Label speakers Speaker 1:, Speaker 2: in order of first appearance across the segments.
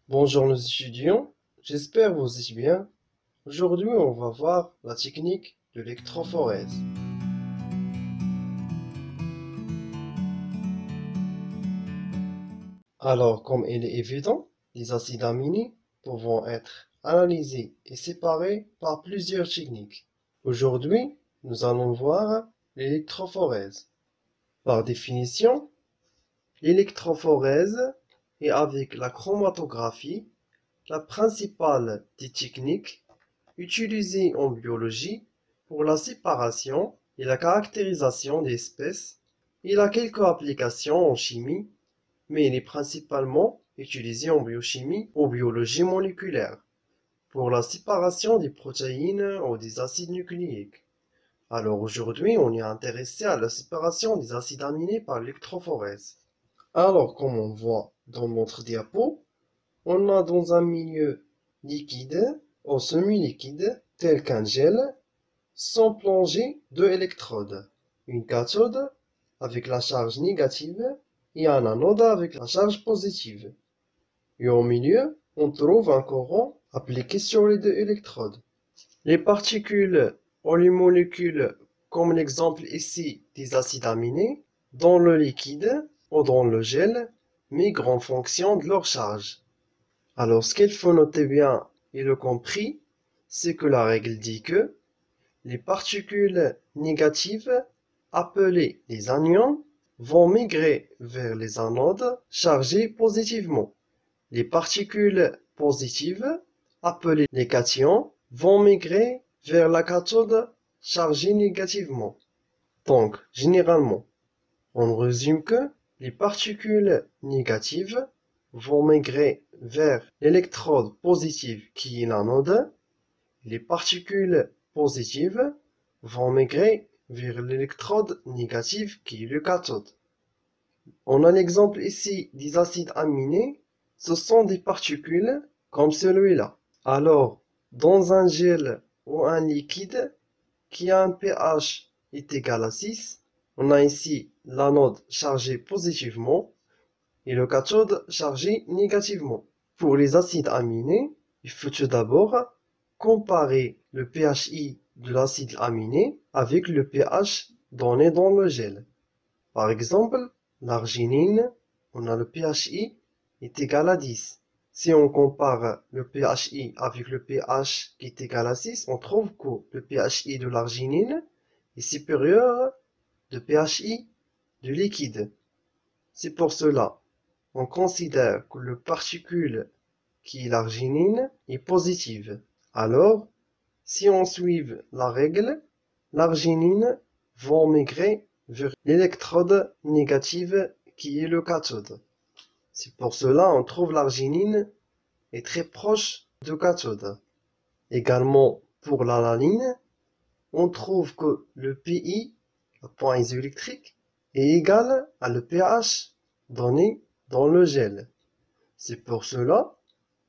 Speaker 1: Bonjour nos étudiants, j'espère vous allez bien. Aujourd'hui, on va voir la technique de l'électrophorèse. Alors, comme il est évident, les acides aminés pouvant être analysés et séparés par plusieurs techniques. Aujourd'hui, nous allons voir l'électrophorèse. Par définition, l'électrophorèse est avec la chromatographie la principale des techniques utilisées en biologie pour la séparation et la caractérisation d'espèces. Il a quelques applications en chimie, mais il est principalement utilisé en biochimie ou biologie moléculaire pour la séparation des protéines ou des acides nucléiques. Alors aujourd'hui, on est intéressé à la séparation des acides aminés par l'électrophorèse. Alors, comme on voit dans notre diapo, on a dans un milieu liquide ou semi-liquide, tel qu'un gel, sans plonger deux électrodes. Une cathode avec la charge négative et un anode avec la charge positive. Et au milieu, on trouve un courant appliqué sur les deux électrodes. Les particules ou les molécules, comme l'exemple ici des acides aminés, dans le liquide ou dans le gel, migrent en fonction de leur charge. Alors, ce qu'il faut noter bien et le compris, c'est que la règle dit que les particules négatives, appelées les anions, vont migrer vers les anodes chargées positivement. Les particules positives, appelées les cations, vont migrer vers la cathode chargée négativement. Donc, généralement, on résume que les particules négatives vont migrer vers l'électrode positive qui est l'anode. Les particules positives vont migrer vers l'électrode négative qui est le cathode. On a l'exemple ici des acides aminés. Ce sont des particules comme celui-là. Alors, dans un gel ou un liquide qui a un pH est égal à 6, on a ici l'anode chargée positivement et le cathode chargé négativement. Pour les acides aminés, il faut tout d'abord comparer le pHi de l'acide aminé avec le pH donné dans le gel. Par exemple, l'arginine, on a le pHi est égal à 10. Si on compare le pHi avec le pH qui est égal à 6, on trouve que le pHi de l'arginine est supérieur au pHi du liquide. C'est pour cela on considère que le particule qui est l'arginine est positive. Alors, si on suit la règle, l'arginine va migrer vers l'électrode négative qui est le cathode. C'est pour cela on trouve l'arginine est très proche du cathode. Également pour l'alaline, on trouve que le Pi, le point isoélectrique, est égal à le pH donné dans le gel. C'est pour cela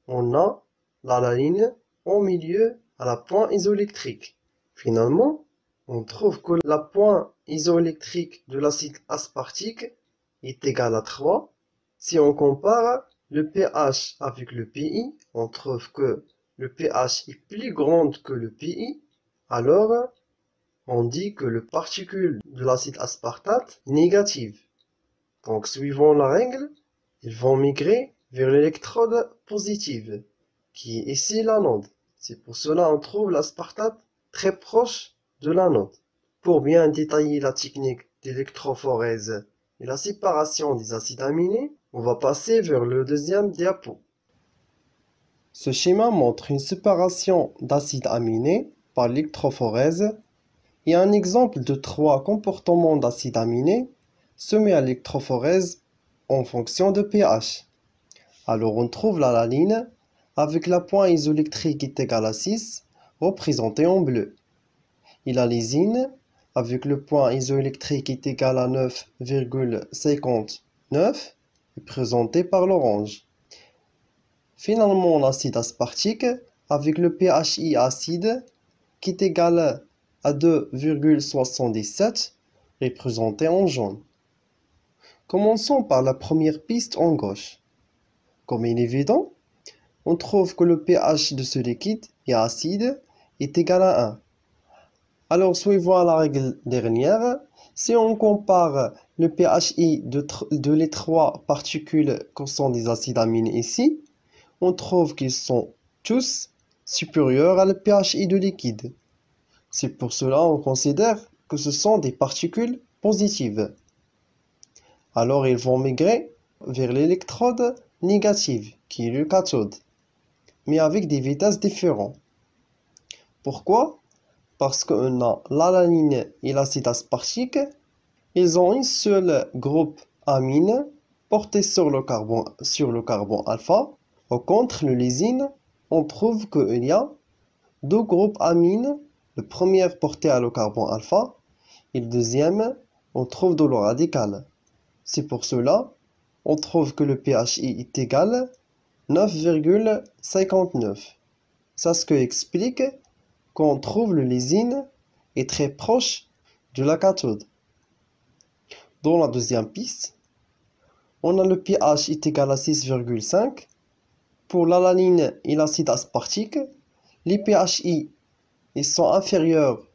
Speaker 1: on a l'alaline au milieu à la point isoélectrique. Finalement, on trouve que la point isoélectrique de l'acide aspartique est égal à 3. Si on compare le pH avec le Pi, on trouve que le pH est plus grand que le Pi. Alors, on dit que le particule de l'acide aspartate est négative. Donc, suivant la règle, ils vont migrer vers l'électrode positive, qui est ici l'anode. C'est pour cela qu'on trouve l'aspartate très proche de l'anode. Pour bien détailler la technique d'électrophorèse et la séparation des acides aminés, on va passer vers le deuxième diapo. Ce schéma montre une séparation d'acides aminés par l'électrophorèse et un exemple de trois comportements d'acides aminés soumis à l'électrophorèse en fonction de pH. Alors on trouve l'alaline avec la point isoélectrique est égal à 6, représentée en bleu. Et la lysine avec le point isoélectrique est égal à 9,59, présenté par l'orange. Finalement, l'acide aspartique avec le pHi acide qui est égal à 2,77, représenté en jaune. Commençons par la première piste en gauche. Comme il est évident, on trouve que le pH de ce liquide est acide est égal à 1. Alors, suivant la règle dernière, si on compare le pHi de les trois particules contenant des acides aminés ici, on trouve qu'ils sont tous supérieurs à le pHi de liquide. C'est pour cela qu'on considère que ce sont des particules positives. Alors ils vont migrer vers l'électrode négative, qui est le cathode, mais avec des vitesses différentes. Pourquoi? Parce qu'on a l'alanine et l'acide aspartique, ils ont un seul groupe amine porté sur le carbone alpha. Au contre, le lysine, on trouve qu'il y a deux groupes amines, le premier porté à le carbone alpha et le deuxième, on trouve de l'eau radicale. C'est pour cela, on trouve que le pHi est égal à 9,59. Ça ce qui explique qu'on trouve le lysine est très proche de la cathode. Dans la deuxième piste, on a le pH est égal à 6,5. Pour l'alanine et l'acide aspartique, les pHi ils sont inférieurs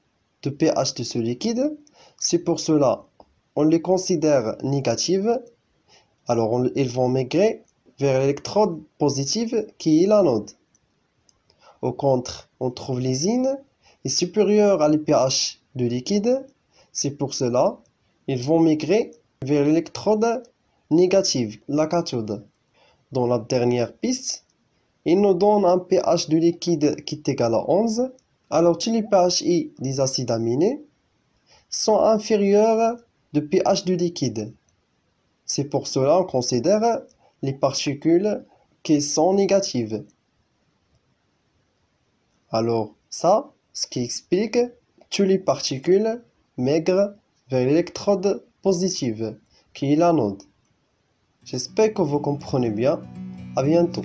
Speaker 1: de pH de ce liquide. C'est pour cela on les considère négatives. Alors ils vont migrer vers l'électrode positive qui est l'anode. Au contre, on trouve lysine est supérieure à le pH de liquide. C'est pour cela ils vont migrer vers l'électrode négative, la cathode. Dans la dernière piste, il nous donne un pH de liquide qui est égal à 11. Alors tous les pHi des acides aminés sont inférieurs de pH du liquide. C'est pour cela qu'on considère les particules qui sont négatives. Alors ça, ce qui explique toutes les particules migrent vers l'électrode positive, qui est l'anode. J'espère que vous comprenez bien. À bientôt.